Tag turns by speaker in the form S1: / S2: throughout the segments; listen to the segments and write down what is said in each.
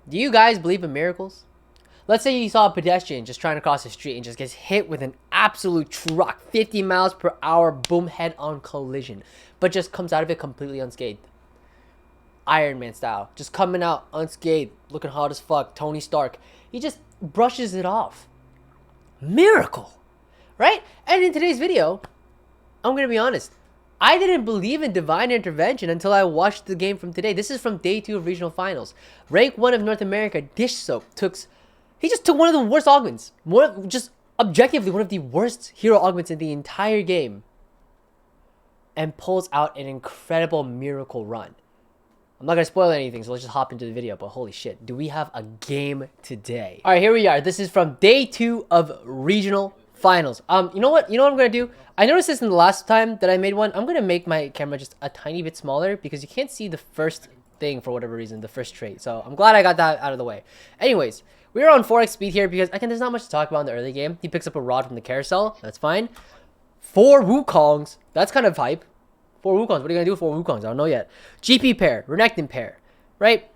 S1: Do you guys believe in miracles? Let's say you saw a pedestrian just trying to cross the street and just gets hit with an absolute truck, 50 miles per hour, boom, head-on collision, but just comes out of it completely unscathed. Iron Man style, just coming out unscathed, looking hot as fuck, Tony Stark. He just brushes it off. Miracle, right? And in today's video, I'm gonna be honest, I didn't believe in divine intervention until I watched the game from today. This is from day 2 of regional finals. Rank 1 of North America, Dishsoap he just took one of the worst augments. Just objectively one of the worst hero augments in the entire game. And pulls out an incredible miracle run. I'm not going to spoil anything, so let's just hop into the video. But holy shit, do we have a game today? Alright, here we are. This is from day 2 of regional finals. You know what? You know what I'm going to do? I noticed this in the last time that I made one. I'm going to make my camera just a tiny bit smaller because you can't see the first thing for whatever reason, the first trait. So I'm glad I got that out of the way. Anyways, we're on 4x speed here because there's not much to talk about in the early game. He picks up a rod from the carousel. That's fine. 4 Wukongs. That's kind of hype. 4 Wukongs. What are you going to do with 4 Wukongs? I don't know yet. GP pair. Renekton pair. Right?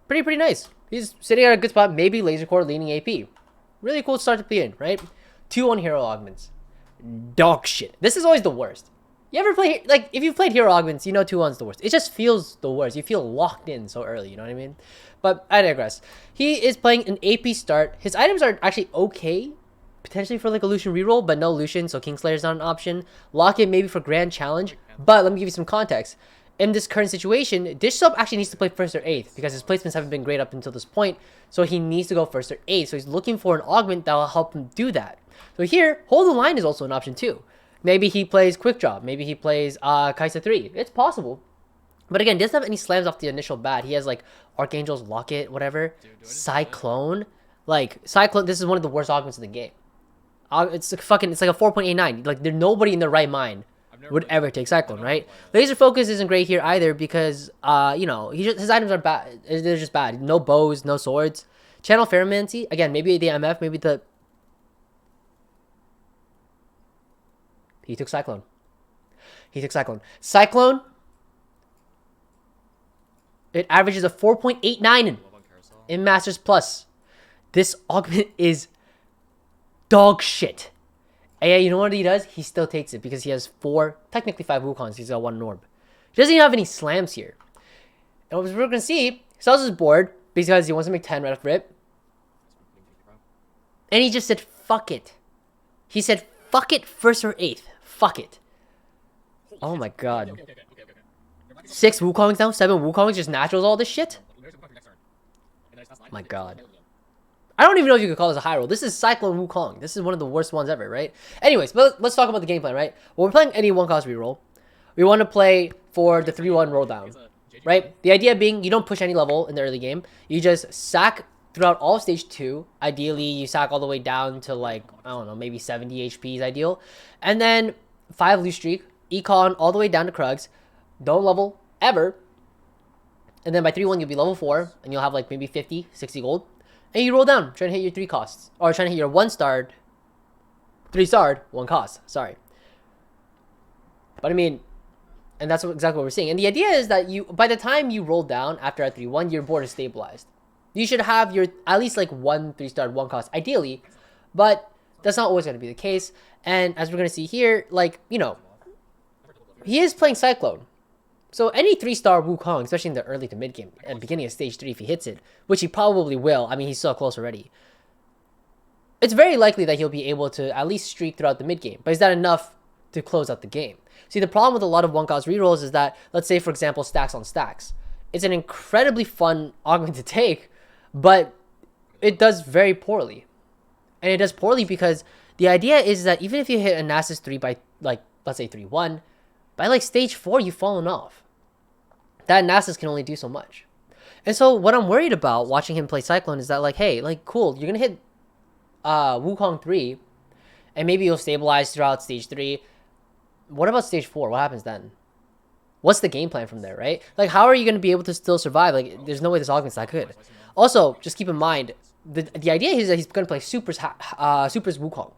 S1: Pretty nice. He's sitting at a good spot. Maybe laser core leaning AP. Really cool start to be in, right? 2 on hero augments. Dog shit. This is always the worst. You ever play, like, if you've played hero augments, you know 2-1's the worst. It just feels the worst. You feel locked in so early, you know what I mean? But I digress. He is playing an AP start. His items are actually okay, potentially for like a Lucian reroll, but no Lucian, so Kingslayer's not an option. Lock it maybe for Grand Challenge, but let me give you some context. In this current situation, Dishsoap actually needs to play 1st or 8th because his placements haven't been great up until this point, so he needs to go 1st or 8th. So he's looking for an augment that will help him do that. So here, Hold the Line is also an option too. Maybe he plays Quick Drop. Maybe he plays Kaisa 3. It's possible. But again, doesn't have any slams off the initial bat. He has like Archangel's Locket, whatever. Cyclone. Like, Cyclone, this is one of the worst augments in the game. It's like a 4.89. Like, there's nobody in their right mind would ever take Cyclone, right? Laser Focus isn't great here either because, you know, his items are bad. They're just bad. No bows, no swords. Channel Ferromancy. Again, maybe the MF, maybe the... He took Cyclone. Cyclone. It averages a 4.89 in Masters Plus. This augment is dog shit. And yeah, you know what he does? He still takes it because he has 4, technically 5 Wukongs. He's got 1 Norb. He doesn't even have any slams here. And what we're going to see, he sells his board because he wants to make 10 right off rip. And he just said, fuck it. He said, fuck it, 1st or 8th. Fuck it. Oh my god. 6 Wukongs now? 7 Wukongs just naturals all this shit? My god. I don't even know if you could call this a high roll. This is Cyclone Wukong. This is one of the worst ones ever, right? Anyways, but let's talk about the game plan, right? Well, we're playing any 1-cost reroll. We want to play for the 3-1 roll down, right? The idea being you don't push any level in the early game. You just sack throughout all of stage 2. Ideally, you sack all the way down to like, I don't know, maybe 70 HP is ideal. And then 5 loose streak, econ all the way down to Krugs. Don't level ever. And then by 3-1, you'll be level 4 and you'll have like maybe 50, 60 gold. And you roll down, trying to hit your 3 costs. Or trying to hit your 1-starred, 3-starred, 1 cost. Sorry. But I mean, and that's exactly what we're seeing. And the idea is that you, by the time you roll down after a 3-1, your board is stabilized. You should have your at least like 1 3-starred, 1 cost, ideally. But that's not always going to be the case. And as we're going to see here, like, you know, he is playing Cyclone. So any 3-star Wukong, especially in the early to mid game and beginning of stage 3, if he hits it, which he probably will. I mean, he's so close already. It's very likely that he'll be able to at least streak throughout the mid game. But is that enough to close out the game? See, the problem with a lot of 1-cost rerolls is that, let's say, for example, stacks on stacks. It's an incredibly fun augment to take, but it does very poorly. And it does poorly because the idea is that even if you hit a Nasus 3 by, like, let's say 3-1, by like stage 4, you've fallen off. That Nasus can only do so much. And so what I'm worried about watching him play Cyclone is that, like, hey, like, cool, you're going to hit Wukong 3, and maybe you'll stabilize throughout stage 3. What about stage 4? What happens then? What's the game plan from there, right? Like, how are you going to be able to still survive? Like, there's no way this augment's that good. Also, just keep in mind, the idea is that he's going to play Super's Wukong,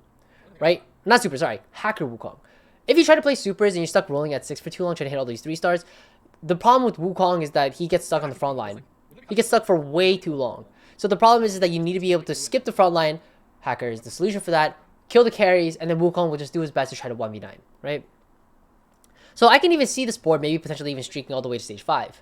S1: right? Not Super, sorry, Hacker Wukong. If you try to play Supers and you're stuck rolling at 6 for too long trying to hit all these 3-stars, the problem with Wukong is that he gets stuck on the front line. He gets stuck for way too long. So the problem is that you need to be able to skip the front line. Hacker is the solution for that. Kill the carries, and then Wukong will just do his best to try to 1v9, right? So I can even see this board maybe potentially even streaking all the way to stage 5.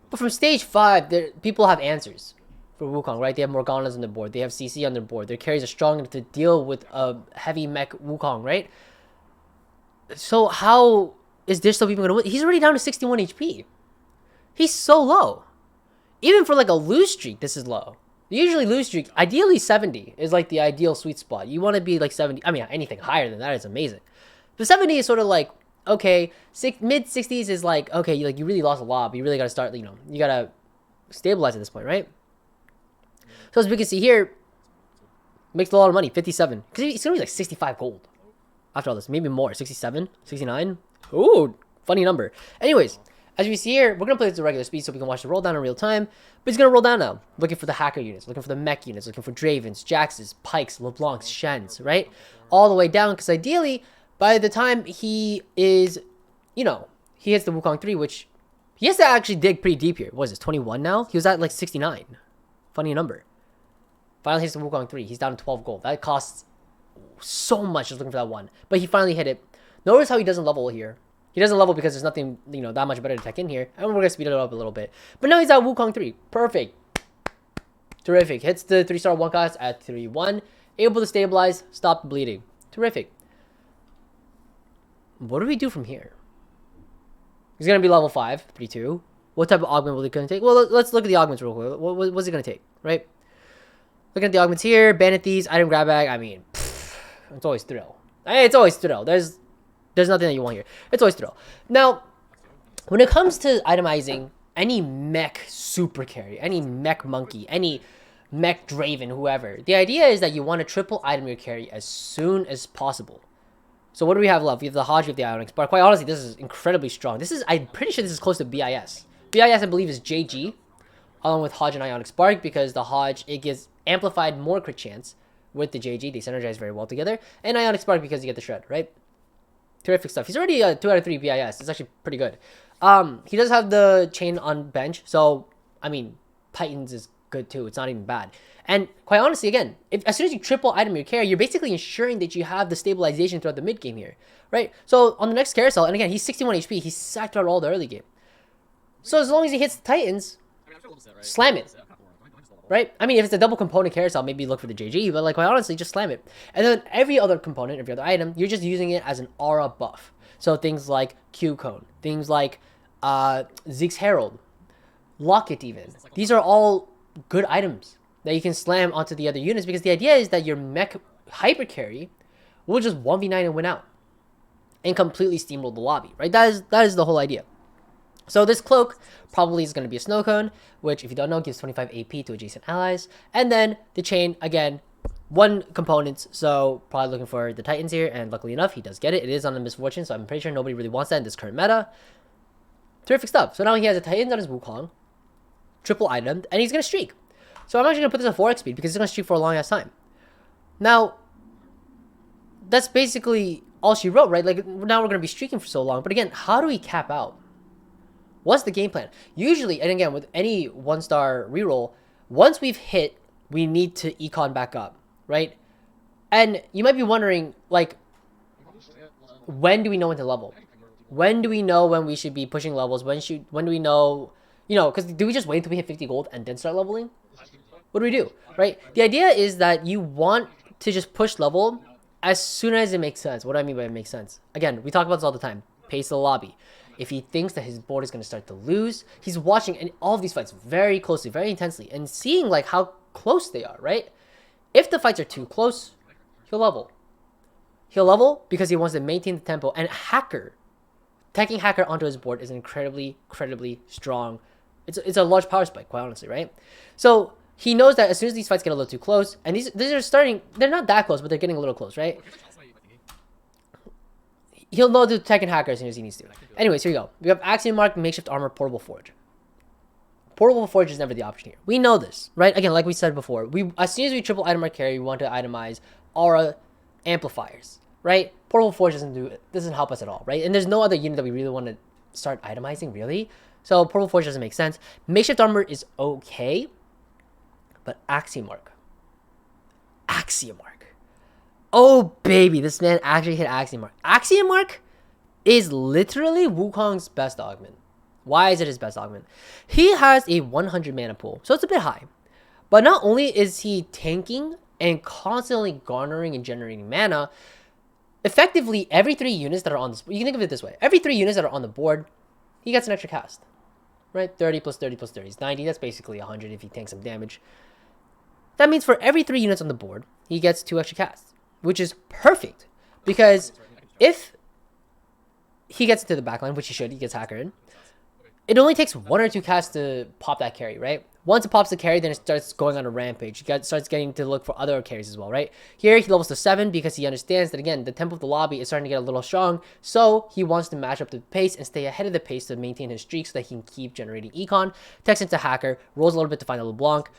S1: But from stage 5, people have answers for Wukong, right? They have Morganas on their board. They have CC on their board. Their carries are strong enough to deal with a heavy mech Wukong, right? So how is Dishsoap even going to win? He's already down to 61 HP. He's so low. Even for like a lose streak, this is low. Usually lose streak, ideally 70 is like the ideal sweet spot. You want to be like 70. I mean, anything higher than that is amazing. But 70 is sort of like, okay, mid 60s is like, okay, you really lost a lot, but you really got to start, you got to stabilize at this point, right? So as we can see here, makes a lot of money, 57. Because he's going to be like 65 gold after all this, maybe more, 67, 69. Ooh, funny number. Anyways, as we see here, we're going to play this at regular speed so we can watch the roll down in real time. But he's going to roll down now, looking for the hacker units, looking for the mech units, looking for Dravens, Jaxes, Pikes, LeBlancs, Shens, right? All the way down, because ideally, by the time he is, he hits the Wukong 3, which he has to actually dig pretty deep here. What is this, 21 now? He was at like 69. Funny number. Finally hits the Wukong 3. He's down to 12 gold. That costs so much just looking for that one. But he finally hit it. Notice how he doesn't level here. He doesn't level because there's nothing, that much better to tech in here. And we're going to speed it up a little bit. But now he's at Wukong 3. Perfect. Terrific. Hits the 3-star 1 cost at 3-1. Able to stabilize. Stop bleeding. Terrific. What do we do from here? He's going to be level 5. 3-2. What type of augment will he going to take? Well, let's look at the augments real quick. What's it going to take, right? Looking at the augments here. Bandit thieves. Item grab bag. I mean, it's always thrill. It's always thrill. There's nothing that you want here. It's always thrill. Now, when it comes to itemizing any mech super carry, any mech monkey, any mech draven, whoever, the idea is that you want to triple item your carry as soon as possible. So what do we have left? We have the Hodge, we have the Ionic Spark. Quite honestly, this is incredibly strong. I'm pretty sure this is close to BIS. BIS, I believe, is JG, along with Hodge and Ionic Spark, because the Hodge, it gives amplified more crit chance with the JG. They synergize very well together. And Ionic Spark because you get the Shred, right? Terrific stuff. He's already 2 out of 3 BIS. It's actually pretty good. He does have the chain on bench, so I mean, Titans is good too. It's not even bad. And quite honestly, again, as soon as you triple item your carry, you're basically ensuring that you have the stabilization throughout the mid game here, right? So on the next carousel, and again, he's 61 HP. He's sacked out all the early game. So as long as he hits the Titans, slam it. Right? I mean, if it's a double component carousel, maybe look for the JG, but like, quite honestly, just slam it. And then every other component, every other item, you're just using it as an aura buff. So things like Q Cone, things like Zeke's Herald, Locket even. These are all good items that you can slam onto the other units, because the idea is that your mech hyper carry will just 1v9 and win out and completely steamroll the lobby, right? That is the whole idea. So this cloak probably is going to be a snow cone, which, if you don't know, gives 25 AP to adjacent allies. And then the chain, again, 1 component, so probably looking for the Titans here, and luckily enough, he does get it. It is on the Misfortune, so I'm pretty sure nobody really wants that in this current meta. Terrific stuff. So now he has a Titans on his Wukong, triple item, and he's going to streak. So I'm actually going to put this at 4x speed, because he's going to streak for a long ass time. Now, that's basically all she wrote, right? Like, now we're going to be streaking for so long. But again, how do we cap out? What's the game plan? Usually, and again, with any 1-star reroll, once we've hit, we need to econ back up, right? And you might be wondering, like, when do we know when to level? When do we know when we should be pushing levels? When do we know, because do we just wait until we hit 50 gold and then start leveling? What do we do, right? The idea is that you want to just push level as soon as it makes sense. What do I mean by it makes sense? Again, we talk about this all the time. Pace the lobby. If he thinks that his board is going to start to lose, he's watching all of these fights very closely, very intensely, and seeing like how close they are, right? If the fights are too close, he'll level. He'll level because he wants to maintain the tempo. And taking Hacker onto his board is incredibly strong. It's a large power spike, quite honestly, right? So he knows that as soon as these fights get a little too close, and these are starting, they're not that close, but they're getting a little close, right? He'll know to tech and Hacker as soon as he needs to. Anyways, here we go. We have Axiom Mark, Makeshift Armor, Portable Forge. Portable Forge is never the option here. We know this, right? Again, like we said before, as soon as we triple item our carry, we want to itemize aura amplifiers, right? Portable Forge doesn't help us at all, right? And there's no other unit that we really want to start itemizing, really. So Portable Forge doesn't make sense. Makeshift Armor is okay. But Axiomark. Axiomark. Oh, baby. This man actually hit Axiomark. Axiomark is literally Wukong's best augment. Why is it his best augment? He has a 100 mana pool, so it's a bit high. But not only is he tanking and constantly garnering and generating mana, effectively every 3 units that are on this, you can think of it this way. Every 3 units that are on the board, he gets an extra cast. Right? 30 plus 30 plus 30 is 90. That's basically 100 if he tanks some damage. That means for every 3 units on the board, he gets 2 extra casts, which is perfect. Because if he gets into the backline, which he should, he gets Hacker in, it only takes 1 or 2 casts to pop that carry, right? Once it pops the carry, then it starts going on a rampage. Starts getting to look for other carries as well, right? Here, he levels to 7 because he understands that, again, the tempo of the lobby is starting to get a little strong. So he wants to match up the pace and stay ahead of the pace to maintain his streak so that he can keep generating econ. Techs into Hacker, rolls a little bit to find a LeBlanc.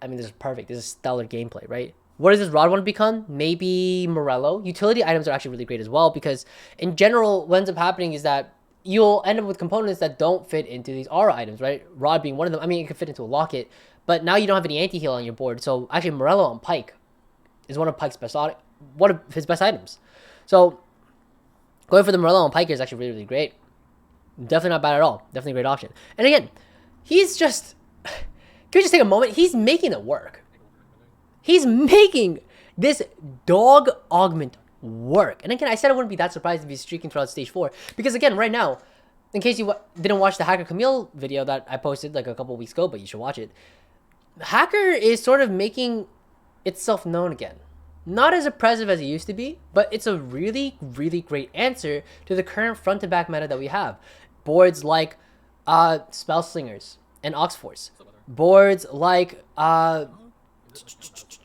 S1: I mean, this is perfect. This is stellar gameplay, right? What does this Rod want to become? Maybe Morello. Utility items are actually really great as well because, in general, what ends up happening is that you'll end up with components that don't fit into these aura items, right? Rod being one of them. I mean, it could fit into a locket, but now you don't have any anti-heal on your board. So actually, Morello on Pyke is one of Pyke's best, one of his best items. So going for the Morello on Pyke is actually really, really great. Definitely not bad at all. Definitely a great option. And again, he's just, can we just take a moment? He's making it work. He's making this dog augment work. And again, I said I wouldn't be that surprised if he's streaking throughout stage 4 because again, right now, in case you didn't watch the Hacker Camille video that I posted like a couple weeks ago, but you should watch it, Hacker is sort of making itself known again. Not as oppressive as it used to be, but it's a really, really great answer to the current front to back meta that we have. Boards like Spell Slingers and Oxforce, boards like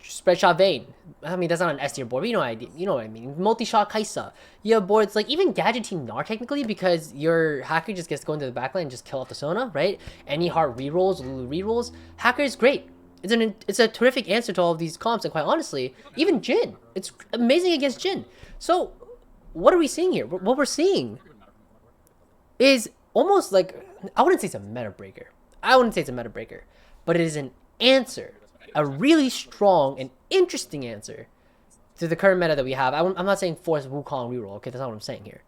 S1: Spreadshot Vayne. I mean, that's not an S tier board, but you know what I mean. Multi-shot Kaisa. You have boards like even Gadget Team Gnar technically because your Hacker just gets to go into the backline and just kill off the Sona, right? Any hard rerolls, Lulu rerolls. Hacker is great. It's a terrific answer to all of these comps, and quite honestly, even Jhin. It's amazing against Jhin. So, what are we seeing here? What we're seeing is almost like, I wouldn't say it's a meta breaker. But it is an answer. A really strong and interesting answer to the current meta that we have. I'm not saying force Wukong reroll, okay? That's not what I'm saying here.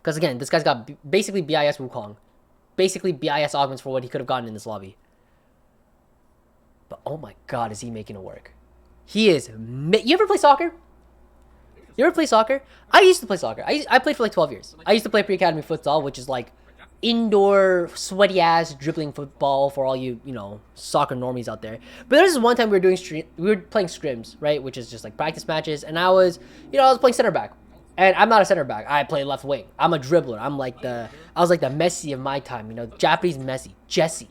S1: Because again, this guy's got basically BIS Wukong. Basically BIS augments for what he could have gotten in this lobby. But oh my god, is he making it work. He is... You ever play soccer? You ever play soccer? I used to play soccer. I played for like 12 years. I used to play pre-academy futsal, which is like indoor sweaty ass dribbling football for all you know, soccer normies out there. But there's this one time we were playing scrims, right, which is just like practice matches, and I was playing center back. And I'm not a center back. I play left wing. I'm a dribbler. I was like the Messi of my time, you know, Japanese Messi, Jesse.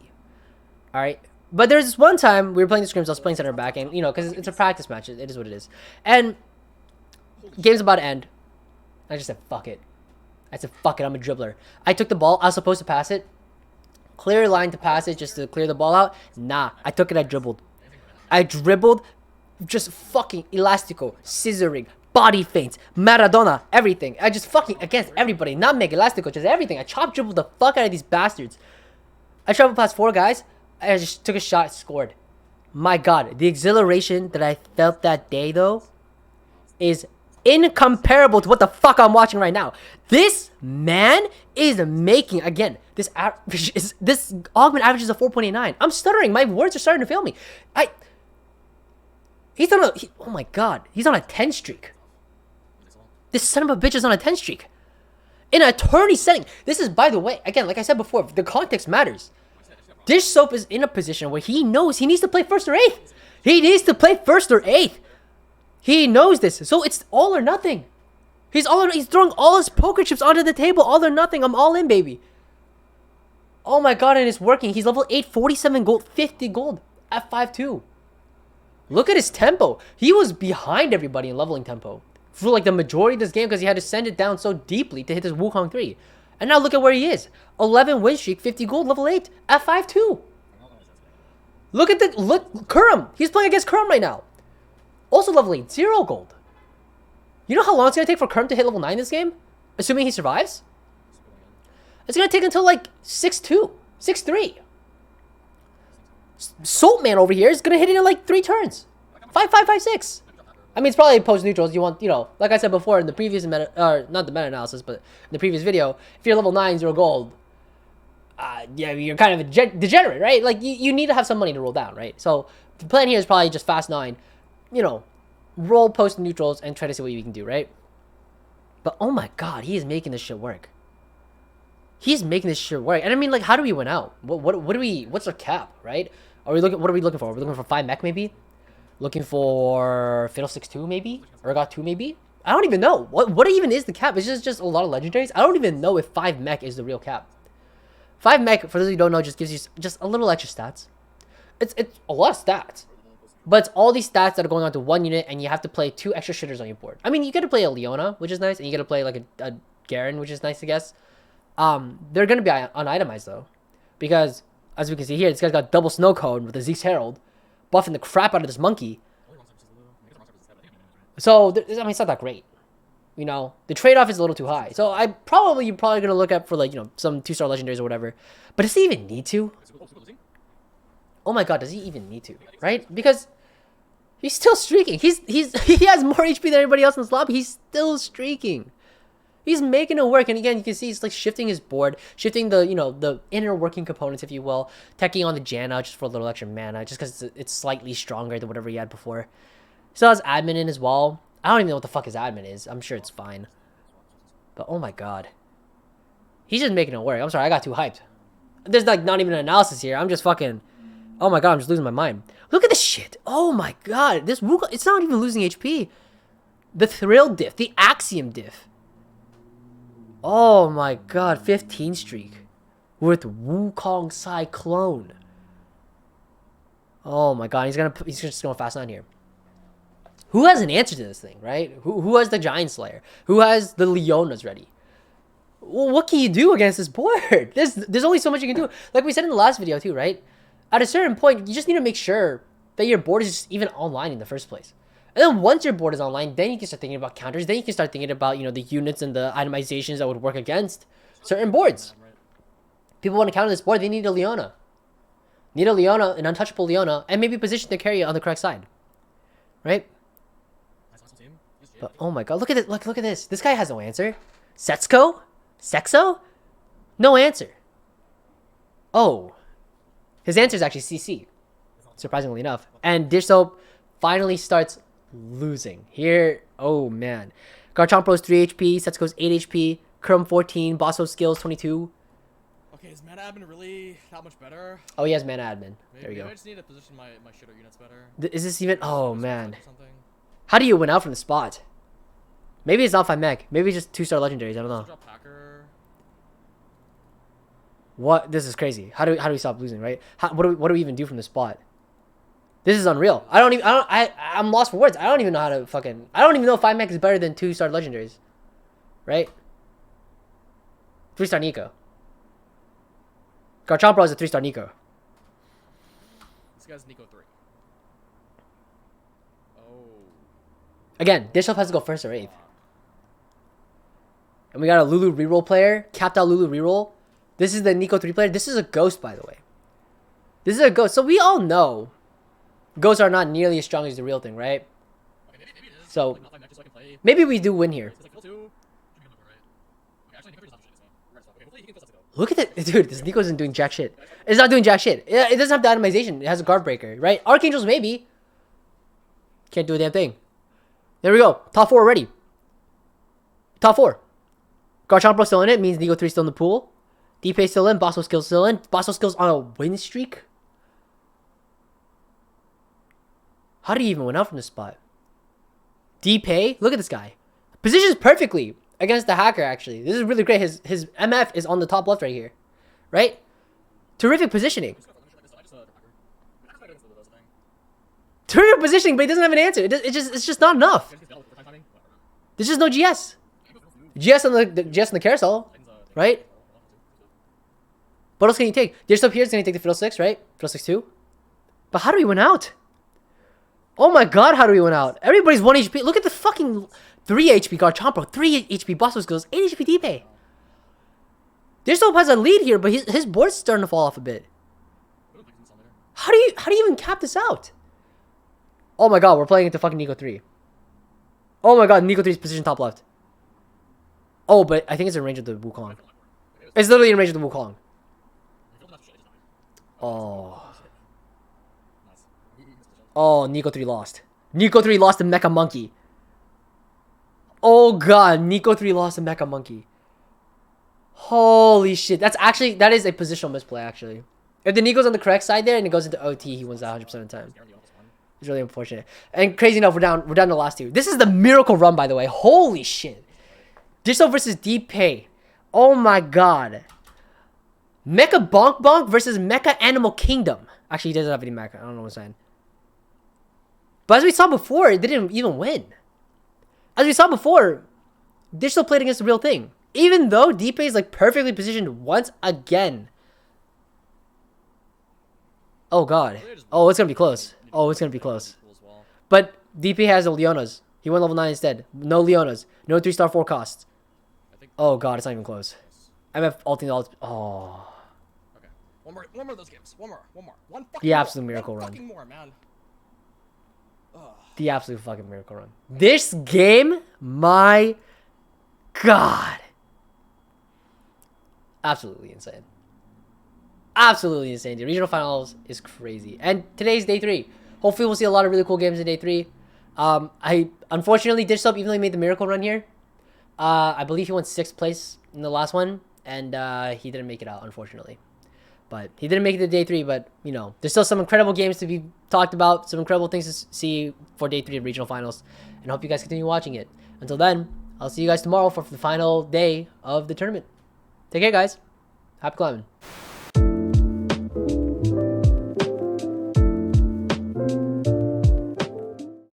S1: All right. But there's this one time we were playing the scrims, I was playing center back, and you know, because it's a practice match, it is what it is. And game's about to end. I just said, fuck it. I'm a dribbler. I took the ball. I was supposed to pass it. Clear line to pass it just to clear the ball out. Nah, I took it. I dribbled. Just fucking elastico, scissoring, body feints, Maradona, everything. I just fucking against everybody. Not make elastico, just everything. I chop dribbled the fuck out of these bastards. I traveled past 4 guys. I just took a shot, scored. My god, the exhilaration that I felt that day though is incomparable to what the fuck I'm watching right now. This man is making, again, this augment averages a 4.89. I'm stuttering. My words are starting to fail me. Oh my god, he's on a 10 streak. This son of a bitch is on a 10 streak. In a tourney setting. This is, by the way, again, like I said before, the context matters. Dishsoap is in a position where he knows he needs to play 1st or 8th. He needs to play 1st or 8th. He knows this, so it's all or nothing. He's throwing all his poker chips onto the table, all or nothing. I'm all in, baby. Oh my god, and it's working. He's level 8, 47 gold, 50 gold at 5-2. Look at his tempo. He was behind everybody in leveling tempo for like the majority of this game because he had to send it down so deeply to hit this Wukong 3. And now look at where he is. 11 win streak, 50 gold, level 8 at 5-2. Look, Kurum. He's playing against Kurum right now. Also level 8, 0 gold. You know how long it's going to take for Kerm to hit level 9 this game? Assuming he survives? It's gonna take until like 6-2, 6-3. Soap Man over here is gonna hit it in like 3 turns. 5-5, 5-6. I mean, it's probably post neutrals. You want, you know, like I said before in the previous meta, or not the meta analysis, but in the previous video, if you're level 9, 0 gold, yeah, you're kind of a degenerate, right? Like, you need to have some money to roll down, right? So, the plan here is probably just fast 9, you know, roll post neutrals and try to see what you can do, right? But, oh my god, he is making this shit work. He's making this shit work. And I mean, like, how do we win out? What do we, what's our cap, right? What are we looking for? Are we looking for 5 mech, maybe? Looking for Fiddlesticks 2, maybe? Urgot 2, maybe? I don't even know. What even is the cap? It's just a lot of legendaries? I don't even know if 5 mech is the real cap. 5 mech, for those who don't know, just gives you just a little extra stats. It's a lot of stats. But it's all these stats that are going on to 1 unit, and you have to play 2 extra shitters on your board. I mean, you get to play a Leona, which is nice, and you get to play like a Garen, which is nice, I guess. They're going to be unitemized, though. Because, as we can see here, this guy's got double snow cone with the Zeke's Herald, buffing the crap out of this monkey. So, I mean, it's not that great. You know, the trade-off is a little too high. So, you're probably going to look at for, like, you know, some 2-star legendaries or whatever. But does he even need to? Oh my god, does he even need to? Right? Because he's still streaking. He has more HP than everybody else in this lobby. He's still streaking. He's making it work. And again, you can see he's like shifting his board, shifting the, you know, the inner working components, if you will, teching on the Janna just for a little extra mana, just because it's slightly stronger than whatever he had before. Still has admin in as well. I don't even know what the fuck his admin is. I'm sure it's fine. But oh my god. He's just making it work. I'm sorry, I got too hyped. There's like not even an analysis here. I'm just fucking... Oh my god, I'm just losing my mind. Look at this shit. Oh my god. This Wukong, it's not even losing HP. The Thrill diff. The Axiom diff. Oh my god. 15 streak. With Wukong Cyclone. Oh my god. He's just going fast 9 here. Who has an answer to this thing, right? Who has the Giant Slayer? Who has the Leonas ready? Well, what can you do against this board? There's only so much you can do. Like we said in the last video too, right? At a certain point, you just need to make sure that your board is just even online in the first place. And then once your board is online, then you can start thinking about counters. Then you can start thinking about, you know, the units and the itemizations that would work against certain boards. People want to counter this board, they need a Leona. Need a Leona, an untouchable Leona, and maybe position the carry on the correct side. Right? But oh my god, look at it, look at this. This guy has no answer. Setsuko? Sexo? No answer. Oh. His answer is actually CC. Surprisingly enough. And Dishsoap finally starts losing. Here, oh man. Garchompro's 3 HP, Setsuko's 8 HP, Chrome 14, Bosso skills 22.
S2: Okay, is mana admin really that much better?
S1: Oh, he has mana admin. There we go.
S2: I just need to position my shitter units better.
S1: Is this even... Oh man. How do you win out from the spot? Maybe it's not 5 mech. Maybe it's just 2-star legendaries. I don't know. What? This is crazy. How do we stop losing, right? What do we even do from the spot? This is unreal. I'm lost for words. I don't even know how to fucking... I don't even know if 5 mech is better than 2-star legendaries. Right? 3-star Nico. Garchompro is a 3-star Nico.
S2: This guy's Nico 3. Oh.
S1: Again, Dishsoap has to go 1st or 8th. And we got a Lulu reroll player. Capped out Lulu reroll. This is the Nico 3 player. This is a ghost, by the way. This is a ghost. So we all know ghosts are not nearly as strong as the real thing, right? Okay, maybe it is. So maybe we do win here. Look at it. Dude, this Nico isn't doing jack shit. It's not doing jack shit. It doesn't have the itemization. It has a guard breaker, right? Archangels, maybe. Can't do a damn thing. There we go. Top 4 already. Top 4. Garchompro still in it. Means Nico 3 still in the pool. D-Pay still in. Bosso skills still in. Bosso skills on a win streak. How do you even win out from this spot? D-Pay. Look at this guy. Positions perfectly against the hacker, actually. This is really great. His MF is on the top left right here. Right? Terrific positioning. Terrific positioning, but he doesn't have an answer. It's just not enough. There's just no GS. GS on the carousel. Right? What else can you take? Dishsoap here is going to take the Fiddlesticks, right? Fiddlesticks 2. But how do we win out? Oh my god, how do we win out? Everybody's 1 HP. Look at the fucking 3 HP Garchompro, 3 HP Bosso skills, 8 HP D-Pay. Dishsoap has a lead here, but his board's starting to fall off a bit. How do you even cap this out? Oh my god, we're playing into fucking Nico 3. Oh my god, Nico 3's position top left. Oh, but I think it's in range of the Wukong. It's literally in range of the Wukong. Oh. Oh, Nico 3 lost. Nico 3 lost to Mecha Monkey. Oh god, Nico 3 lost to Mecha Monkey. Holy shit. That is a positional misplay, actually. If the Nico's on the correct side there and it goes into OT, he wins that 100% of the time. It's really unfortunate. And crazy enough, we're down to the last two. This is the miracle run, by the way. Holy shit. Dishsoap versus D-Pay. Oh my god. Mecha Bonk Bonk versus Mecha Animal Kingdom. Actually, he doesn't have any mecha. I don't know what I'm saying. But as we saw before, it didn't even win. As we saw before, Dishsoap played against the real thing. Even though D-Pay is like perfectly positioned once again. Oh god. Oh, it's gonna be close. Oh, it's gonna be close. But DP has a Leona's. He went level 9 instead. No Leona's. No 3-star 4 costs. Oh god, it's not even close. MF ulting all. Oh.
S2: Okay. One more of those games. One more. One fucking
S1: The absolute miracle run.
S2: fucking more, man.
S1: The absolute fucking miracle run. This game, my god. Absolutely insane. Absolutely insane. The regional finals is crazy. And today's day 3. Hopefully we'll see a lot of really cool games in day 3. I unfortunately Dishsoap, even though he made the miracle run here, I believe he won 6th place in the last one, and he didn't make it out, unfortunately. But he didn't make it to day 3, but, you know, there's still some incredible games to be talked about, some incredible things to see for day 3 of regional finals, and I hope you guys continue watching it. Until then, I'll see you guys tomorrow for the final day of the tournament. Take care, guys. Happy climbing.